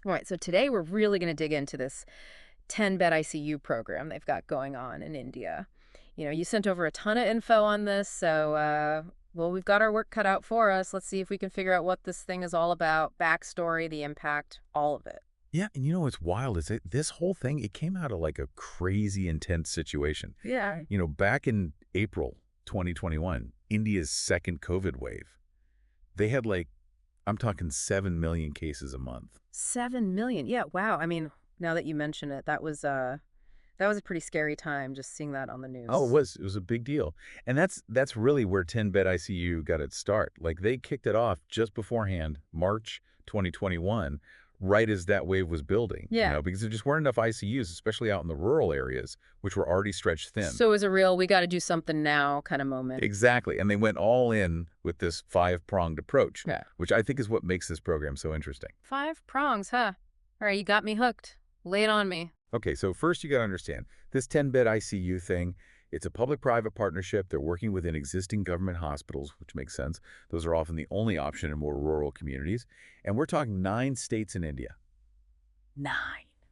Right, so today we're really going to dig into this 10-bed ICU program they've got going on in India. You sent over a ton of info on this, so, well, we've got our work cut out for us. Let's see if we can figure out what this thing is all about, backstory, the impact, all of it. Yeah, and you know what's wild is this whole thing, it came out of like a crazy intense situation. Yeah. Back in April 2021, India's second COVID wave, they had like, I'm talking 7 million cases a month. 7 million. Yeah, wow. I mean, now that you mention it, that was a pretty scary time just seeing that on the Oh, it news. was. It was a big deal. And that's really where 10-bed ICU got its start. Like they kicked it off just beforehand, March 2021, right as that wave was building, Yeah. because there just weren't enough ICUs, especially out in the rural areas, which were already stretched thin. So it was a real we got to do something now kind of moment. Exactly. And they went all in with this five-pronged approach, Yeah. which I think is what makes this program so interesting. 5 prongs, huh? All right, you got me hooked. Lay it on me. Okay, so first you got to understand this 10-bed ICU thing, it's a public-private partnership. They're working within existing government hospitals, which makes sense. Those are often the only option in more rural communities. And we're talking 9 states in India. 9.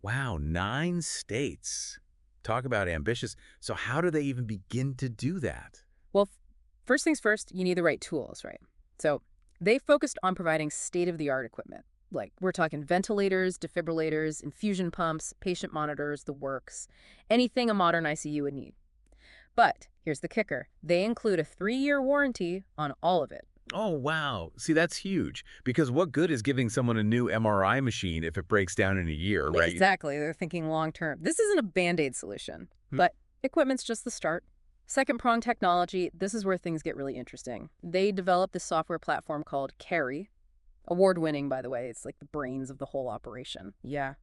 Wow, 9 states. Talk about ambitious. So how do they even begin to do that? Well, first things first, you need the right tools, right? So they focused on providing state-of-the-art equipment. Like, we're talking ventilators, defibrillators, infusion pumps, patient monitors, the works, anything a modern ICU would need. But here's the kicker. They include a 3-year warranty on all of it. Oh, wow. See, that's huge. Because what good is giving someone a new MRI machine if it breaks down in a year, right? Exactly. They're thinking long term. This isn't a Band-Aid solution, but equipment's just the start. Second prong technology, this is where things get really interesting. They developed this software platform called Carry. Award-winning, by the way. It's like the brains of the whole operation. Yeah.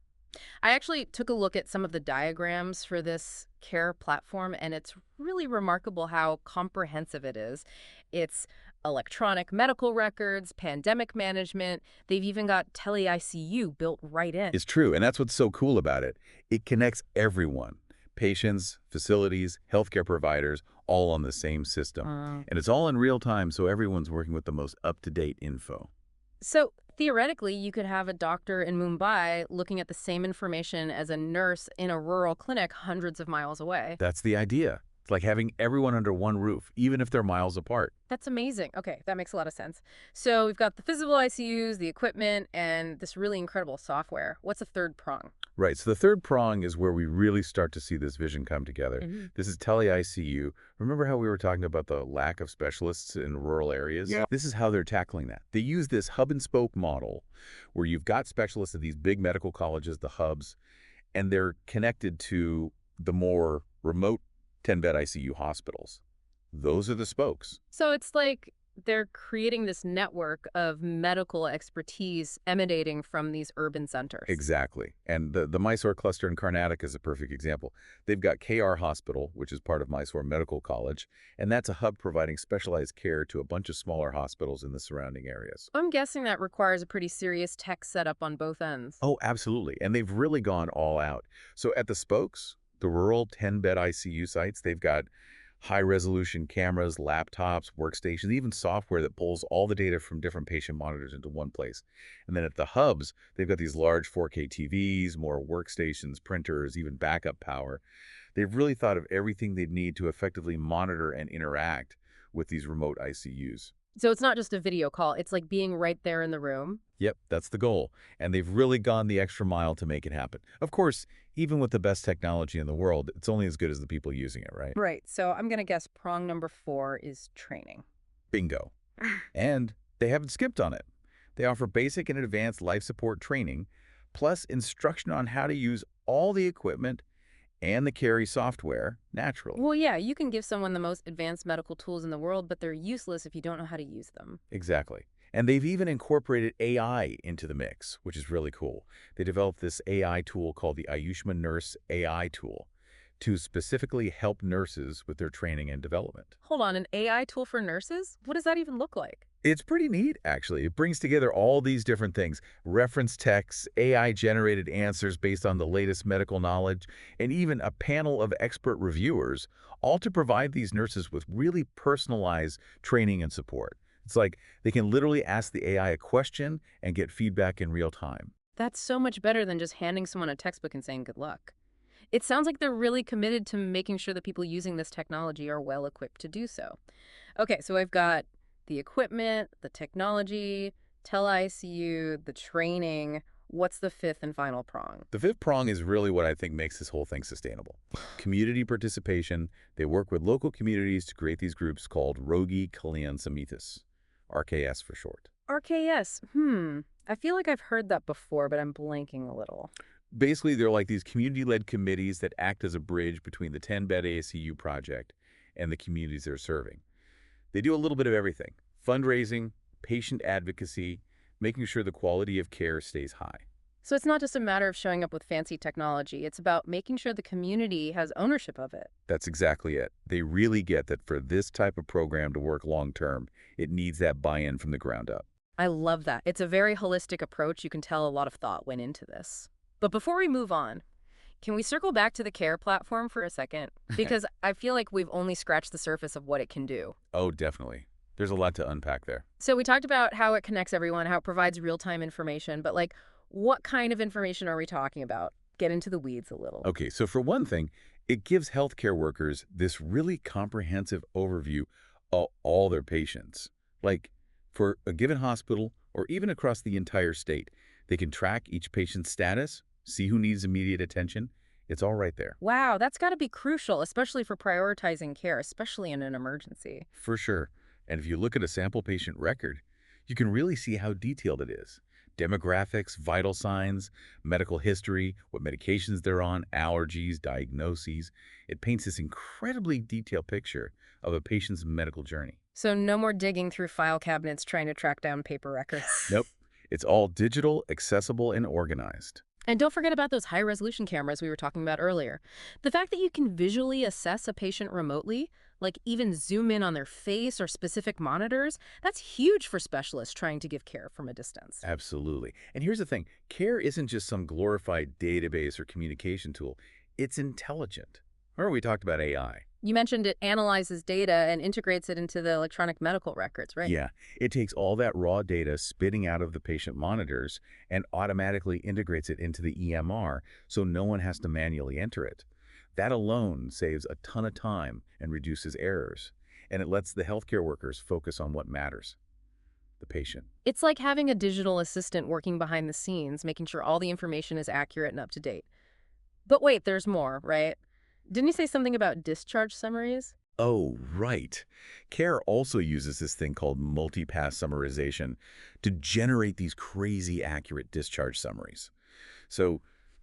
I actually took a look at some of the diagrams for this care platform, and it's really remarkable how comprehensive it is. It's electronic medical records, pandemic management. They've even got tele-ICU built right in. It's true, and that's what's so cool about it. It connects everyone, patients, facilities, healthcare providers, all on the same system. And it's all in real time, so everyone's working with the most up-to-date info. So theoretically, you could have a doctor in Mumbai looking at the same information as a nurse in a rural clinic hundreds of miles away. That's the idea. It's like having everyone under one roof, even if they're miles apart. That's amazing. Okay, that makes a lot of sense. So we've got the physical ICUs, the equipment, and this really incredible software. What's a third prong? Right, so the third prong is where we really start to see this vision come together. This is tele-ICU. Remember how we were talking about the lack of specialists in rural areas? Yeah. This is how they're tackling that. They use this hub-and-spoke model where you've got specialists at these big medical colleges, the hubs, and they're connected to the more remote 10-bed ICU hospitals. Those are the spokes. So it's like they're creating this network of medical expertise emanating from these urban centers. Exactly. And the Mysore cluster in Karnataka is a perfect example. They've got KR Hospital, which is part of Mysore Medical College, and that's a hub providing specialized care to a bunch of smaller hospitals in the surrounding areas. I'm guessing that requires a pretty serious tech setup on both ends. Oh, absolutely. And they've really gone all out. So at the spokes, the rural 10-bed ICU sites, they've got high-resolution cameras, laptops, workstations, even software that pulls all the data from different patient monitors into one place. And then at the hubs, they've got these large 4K TVs, more workstations, printers, even backup power. They've really thought of everything they'd need to effectively monitor and interact with these remote ICUs. So it's not just a video call. It's like being right there in the room. Yep, that's the goal. And they've really gone the extra mile to make it happen. Of course, even with the best technology in the world, it's only as good as the people using it, right? Right. So I'm going to guess prong number 4 is training. Bingo. And they haven't skipped on it. They offer basic and advanced life support training, plus instruction on how to use all the equipment and the Carry software naturally. Well, yeah, you can give someone the most advanced medical tools in the world, but they're useless if you don't know how to use them. Exactly. And they've even incorporated AI into the mix, which is really cool. They developed this AI tool called the Ayushman Nurse AI tool to specifically help nurses with their training and development. Hold on, an AI tool for nurses? What does that even look like? It's pretty neat, actually. It brings together all these different things: reference texts, AI-generated answers based on the latest medical knowledge, and even a panel of expert reviewers, all to provide these nurses with really personalized training and support. It's like they can literally ask the AI a question and get feedback in real time. That's so much better than just handing someone a textbook and saying good luck. It sounds like they're really committed to making sure that people using this technology are well equipped to do so. Okay, so I've got the equipment, the technology, tele-ICU, the training. What's the fifth and final prong? The fifth prong is really what I think makes this whole thing sustainable. Community participation. They work with local communities to create these groups called Rogi Kalyan Samitis, RKS for short. RKS. I feel like I've heard that before, but I'm blanking a little. Basically, they're like these community-led committees that act as a bridge between the 10-bed ACU project and the communities they're serving. They do a little bit of everything: fundraising, patient advocacy, making sure the quality of care stays high. So it's not just a matter of showing up with fancy technology. It's about making sure the community has ownership of it. That's exactly it. They really get that for this type of program to work long-term, it needs that buy-in from the ground up. I love that. It's a very holistic approach. You can tell a lot of thought went into this. But before we move on, can we circle back to the CARE platform for a second? Because I feel like we've only scratched the surface of what it can do. Oh, definitely. There's a lot to unpack there. So we talked about how it connects everyone, how it provides real-time information, but like, what kind of information are we talking about? Get into the weeds a little. Okay, so for one thing, it gives healthcare workers this really comprehensive overview of all their patients. Like, for a given hospital or even across the entire state, they can track each patient's status, see who needs immediate attention. It's all right there. Wow, that's got to be crucial, especially for prioritizing care, especially in an emergency. For sure. And if you look at a sample patient record, you can really see how detailed it is. Demographics, vital signs, medical history, what medications they're on, allergies, diagnoses. It paints this incredibly detailed picture of a patient's medical journey. So no more digging through file cabinets trying to track down paper records. Nope. It's all digital, accessible, and organized. And don't forget about those high-resolution cameras we were talking about earlier. The fact that you can visually assess a patient remotely, like even zoom in on their face or specific monitors, that's huge for specialists trying to give care from a distance. Absolutely. And here's the thing. CARE isn't just some glorified database or communication tool. It's intelligent. Remember we talked about AI. You mentioned it analyzes data and integrates it into the electronic medical records, right? Yeah, it takes all that raw data spitting out of the patient monitors and automatically integrates it into the EMR so no one has to manually enter it. That alone saves a ton of time and reduces errors, and it lets the healthcare workers focus on what matters: the patient. It's like having a digital assistant working behind the scenes, making sure all the information is accurate and up to date. But wait, there's more, right? Didn't you say something about discharge summaries? Oh, right. CARE also uses this thing called multi-pass summarization to generate these crazy accurate discharge summaries. So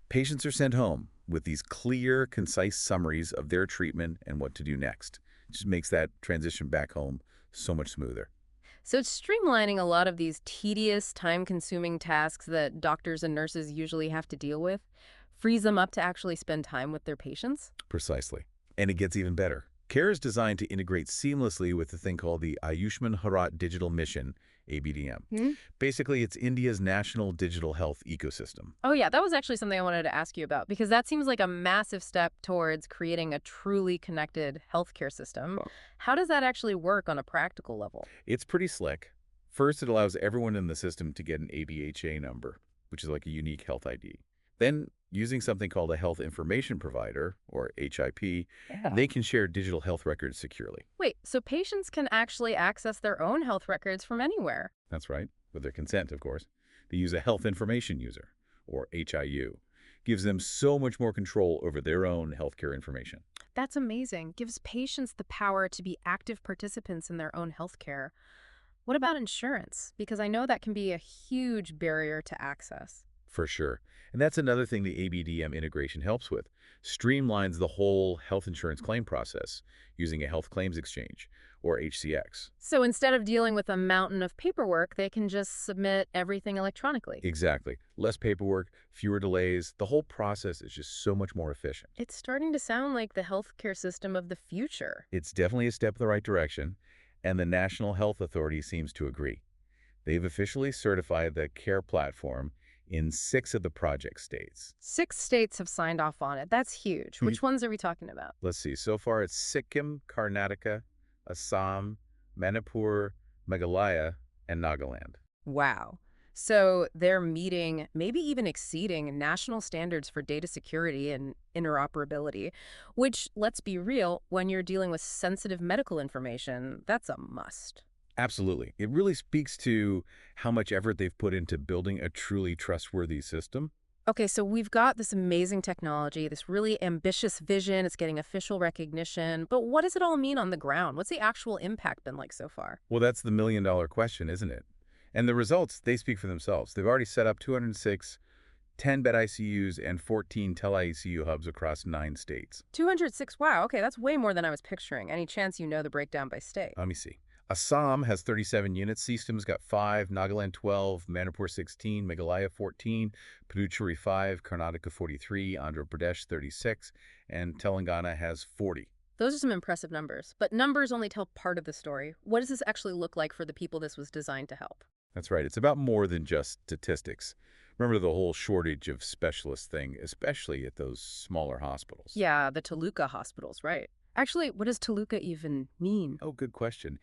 patients are sent home with these clear, concise summaries of their treatment and what to do next. It just makes that transition back home so much smoother. So it's streamlining a lot of these tedious, time-consuming tasks that doctors and nurses usually have to deal with, frees them up to actually spend time with their patients. Precisely. And it gets even better. CARE is designed to integrate seamlessly with the thing called the Ayushman Bharat Digital Mission, ABDM. Basically, it's India's national digital health ecosystem. Oh yeah, that was actually something I wanted to ask you about, because that seems like a massive step towards creating a truly connected healthcare system. How does that actually work on a practical level? It's pretty slick. First, it allows everyone in the system to get an ABHA number, which is like a unique health ID. Then, using something called a Health Information Provider, or HIP, they can share digital health records securely. Wait, so patients can actually access their own health records from anywhere? That's right, with their consent, of course. They use a Health Information User, or HIU. Gives them so much more control over their own healthcare information. That's amazing. Gives patients the power to be active participants in their own healthcare. What about insurance? Because I know that can be a huge barrier to access. For sure. And that's another thing the ABDM integration helps with. Streamlines the whole health insurance claim process using a health claims exchange, or HCX. So instead of dealing with a mountain of paperwork, they can just submit everything electronically. Exactly. Less paperwork, fewer delays. The whole process is just so much more efficient. It's starting to sound like the healthcare system of the future. It's definitely a step in the right direction, and the National Health Authority seems to agree. They've officially certified the CARE platform in 6 of the project states. 6 states have signed off on it. That's huge. Which ones are we talking about? Let's see. So far, it's Sikkim, Karnataka, Assam, Manipur, Meghalaya, and Nagaland. Wow. So they're meeting, maybe even exceeding, national standards for data security and interoperability, which, let's be real, when you're dealing with sensitive medical information, that's a must. Absolutely. It really speaks to how much effort they've put into building a truly trustworthy system. Okay, so we've got this amazing technology, this really ambitious vision. It's getting official recognition. But what does it all mean on the ground? What's the actual impact been like so far? Well, that's the million-dollar question, isn't it? And the results, they speak for themselves. They've already set up 206 10-bed ICUs and 14 tele-ICU hubs across 9 states. 206. Wow. Okay, that's way more than I was picturing. Any chance you know the breakdown by state? Let me see. Assam has 37 units, System's got 5, Nagaland 12, Manipur 16, Meghalaya 14, Puducherry 5, Karnataka 43, Andhra Pradesh 36, and Telangana has 40. Those are some impressive numbers. But numbers only tell part of the story. What does this actually look like for the people this was designed to help? That's right. It's about more than just statistics. Remember the whole shortage of specialists thing, especially at those smaller hospitals. Yeah, the Toluca hospitals, right. Actually, what does Toluca even mean? Oh, good question.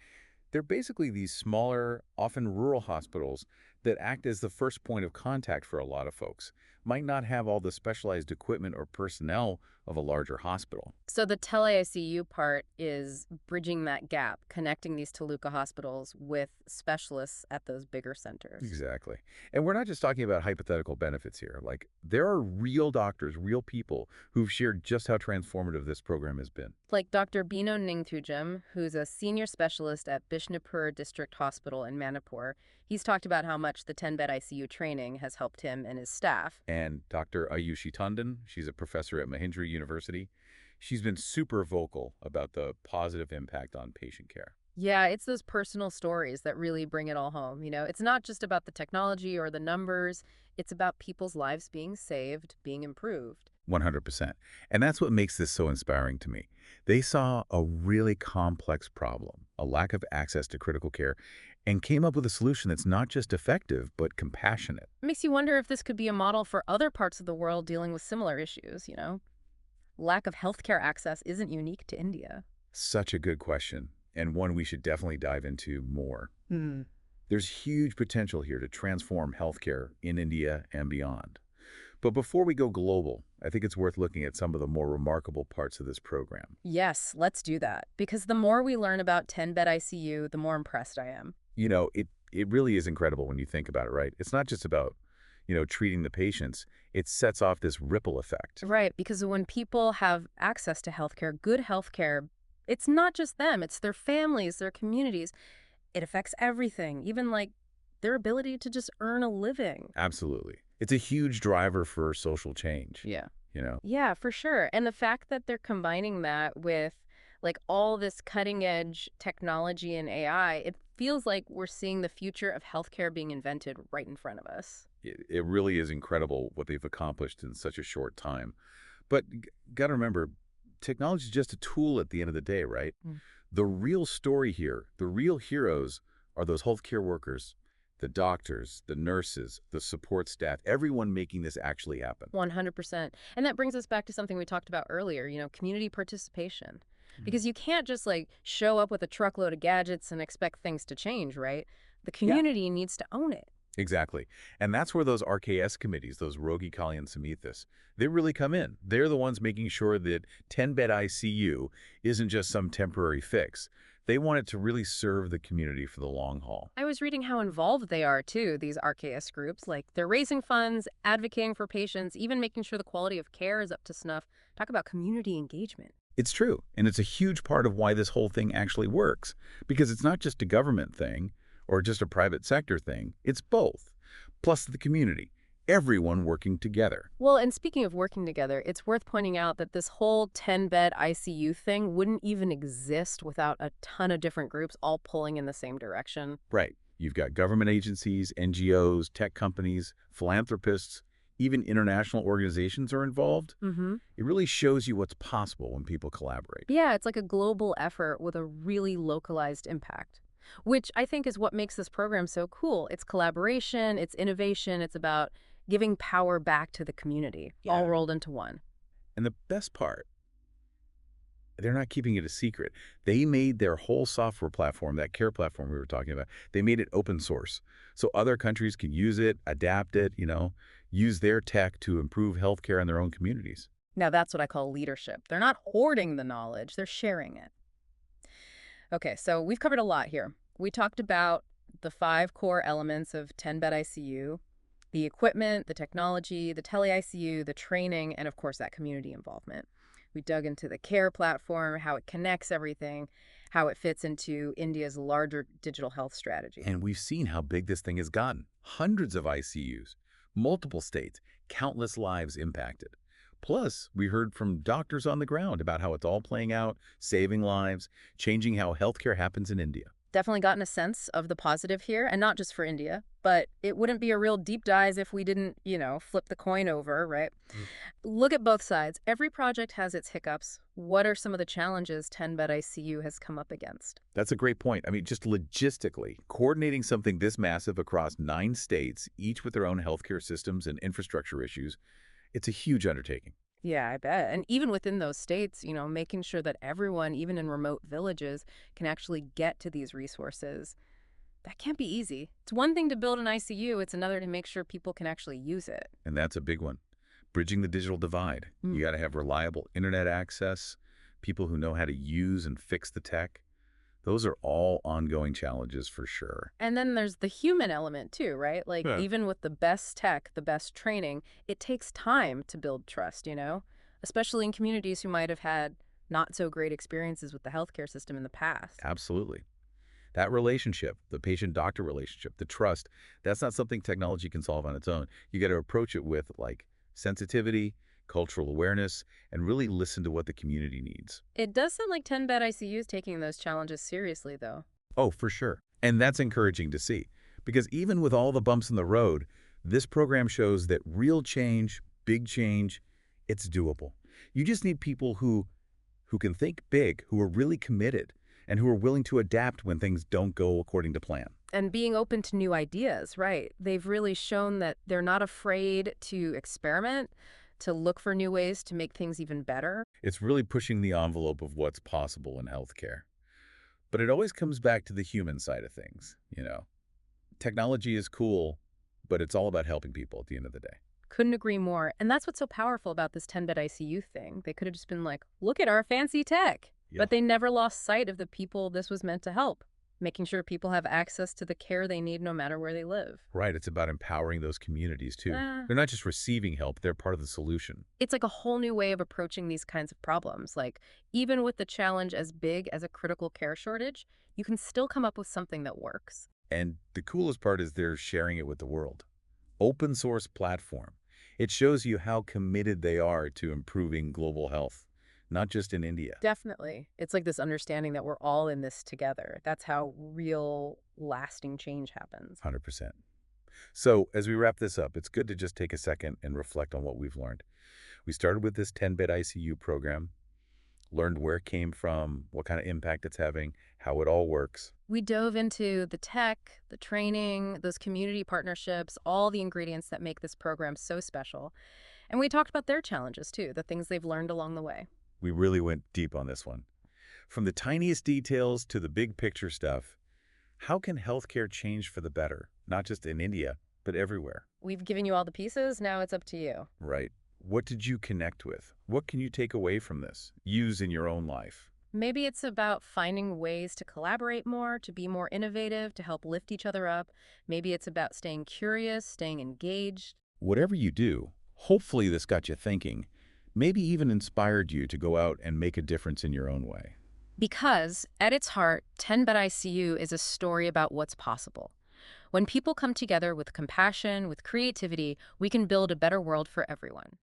They're basically these smaller, often rural hospitals that act as the first point of contact for a lot of folks. Might not have all the specialized equipment or personnel of a larger hospital. So the tele-ICU part is bridging that gap, connecting these Toluca hospitals with specialists at those bigger centers. Exactly. And we're not just talking about hypothetical benefits here. Like, there are real doctors, real people who've shared just how transformative this program has been. Like Dr. Bino Ningthujam, who's a senior specialist at Bishnupur District Hospital in Manipur. He's talked about how much the 10-bed ICU training has helped him and his staff. And Dr. Ayushi Tandon, she's a professor at Mahindra University. She's been super vocal about the positive impact on patient care. Yeah, it's those personal stories that really bring it all home. It's not just about the technology or the numbers. It's about people's lives being saved, being improved. 100%. And that's what makes this so inspiring to me. They saw a really complex problem, a lack of access to critical care, and came up with a solution that's not just effective, but compassionate. It makes you wonder if this could be a model for other parts of the world dealing with similar issues. Lack of healthcare access isn't unique to India. Such a good question, and one we should definitely dive into more. Hmm. There's huge potential here to transform healthcare in India and beyond. But before we go global, I think it's worth looking at some of the more remarkable parts of this program. Yes, let's do that. Because the more we learn about 10-bed ICU, the more impressed I am. It really is incredible when you think about it, right? It's not just about, treating the patients. It sets off this ripple effect. Right, because when people have access to healthcare, good healthcare, it's not just them, it's their families, their communities. It affects everything, even like their ability to just earn a living. Absolutely. It's a huge driver for social change, Yeah. you know? Yeah, for sure. And the fact that they're combining that with like all this cutting edge technology and AI, it feels like we're seeing the future of healthcare being invented right in front of us. It really is incredible what they've accomplished in such a short time. But got to remember, technology is just a tool at the end of the day, right? Mm. The real story here, the real heroes are those healthcare workers, the doctors, the nurses, the support staff, everyone making this actually happen. 100%. And that brings us back to something we talked about earlier, community participation. Because you can't just like show up with a truckload of gadgets and expect things to change, right? The Yeah. community needs to own it. Exactly. And that's where those RKS committees, those Rogi Kalyan Samithas, they really come in. They're the ones making sure that 10-bed ICU isn't just some temporary fix. They want it to really serve the community for the long haul. I was reading how involved they are too, these RKS groups. Like they're raising funds, advocating for patients, even making sure the quality of care is up to snuff. Talk about community engagement. It's true, and it's a huge part of why this whole thing actually works, because it's not just a government thing or just a private sector thing. It's both, plus the community, everyone working together. Well, and speaking of working together, it's worth pointing out that this whole 10-bed ICU thing wouldn't even exist without a ton of different groups all pulling in the same direction. Right. You've got government agencies, NGOs, tech companies, philanthropists, even international organizations are involved. Mm-hmm. It really shows you what's possible when people collaborate. Yeah, it's like a global effort with a really localized impact, which I think is what makes this program so cool. It's collaboration, it's innovation, it's about giving power back to the community, all Yeah. rolled into one. And the best part, They're not keeping it a secret. They made their whole software platform, that care platform we were talking about, they made it open source. So other countries can use it, adapt it, use their tech to improve healthcare in their own communities. Now that's what I call leadership. They're not hoarding the knowledge, they're sharing it. Okay, so we've covered a lot here. We talked about the 5 core elements of 10-bed ICU, the equipment, the technology, the tele-ICU, the training, and of course that community involvement. We dug into the care platform, how it connects everything, how it fits into India's larger digital health strategy. And we've seen how big this thing has gotten. Hundreds of ICUs, multiple states, countless lives impacted. Plus, we heard from doctors on the ground about how it's all playing out, saving lives, changing how healthcare happens in India. Definitely gotten a sense of the positive here, and not just for India, but it wouldn't be a real deep dive if we didn't, flip the coin over, right? Look at both sides. Every project has its hiccups. What are some of the challenges 10-bed ICU has come up against? That's a great point. I mean, just logistically, coordinating something this massive across 9 states, each with their own healthcare systems and infrastructure issues, it's a huge undertaking. Yeah, I bet. And even within those states, making sure that everyone, even in remote villages, can actually get to these resources, that can't be easy. It's one thing to build an ICU, it's another to make sure people can actually use it. And that's a big one. Bridging the digital divide. You got to have reliable internet access, people who know how to use and fix the tech. Those are all ongoing challenges for sure. And then there's the human element too, right? Like Yeah. even with the best tech, the best training, it takes time to build trust, especially in communities who might have had not so great experiences with the healthcare system in the past. Absolutely. That relationship, the patient-doctor relationship, the trust, that's not something technology can solve on its own. You got to approach it with sensitivity, cultural awareness, and really listen to what the community needs. It does sound like 10-bed ICU is taking those challenges seriously, though. Oh, for sure. And that's encouraging to see. Because even with all the bumps in the road, this program shows that real change, big change, it's doable. You just need people who can think big, who are really committed, and who are willing to adapt when things don't go according to plan. And being open to new ideas, right? They've really shown that they're not afraid to experiment, to look for new ways to make things even better. It's really pushing the envelope of what's possible in healthcare. But it always comes back to the human side of things. Technology is cool, but it's all about helping people at the end of the day. Couldn't agree more. And that's what's so powerful about this 10-bed ICU thing. They could have just been like, look at our fancy tech. Yeah. But they never lost sight of the people this was meant to help, making sure people have access to the care they need no matter where they live. Right, it's about empowering those communities too. Ah. They're not just receiving help, they're part of the solution. It's like a whole new way of approaching these kinds of problems. Like, even with the challenge as big as a critical care shortage, you can still come up with something that works. And the coolest part is they're sharing it with the world. Open source platform. It shows you how committed they are to improving global health, not just in India. Definitely. It's like this understanding that we're all in this together. That's how real, lasting change happens. 100%. So as we wrap this up, it's good to just take a second and reflect on what we've learned. We started with this 10-bed ICU program, learned where it came from, what kind of impact it's having, how it all works. We dove into the tech, the training, those community partnerships, all the ingredients that make this program so special. And we talked about their challenges too, the things they've learned along the way. We really went deep on this one. From the tiniest details to the big picture stuff, how can healthcare change for the better, not just in India, but everywhere? We've given you all the pieces, now it's up to you. Right. What did you connect with? What can you take away from this, use in your own life? Maybe it's about finding ways to collaborate more, to be more innovative, to help lift each other up. Maybe it's about staying curious, staying engaged. Whatever you do, hopefully this got you thinking, maybe even inspired you to go out and make a difference in your own way. Because, at its heart, 10-bed ICU is a story about what's possible. When people come together with compassion, with creativity, we can build a better world for everyone.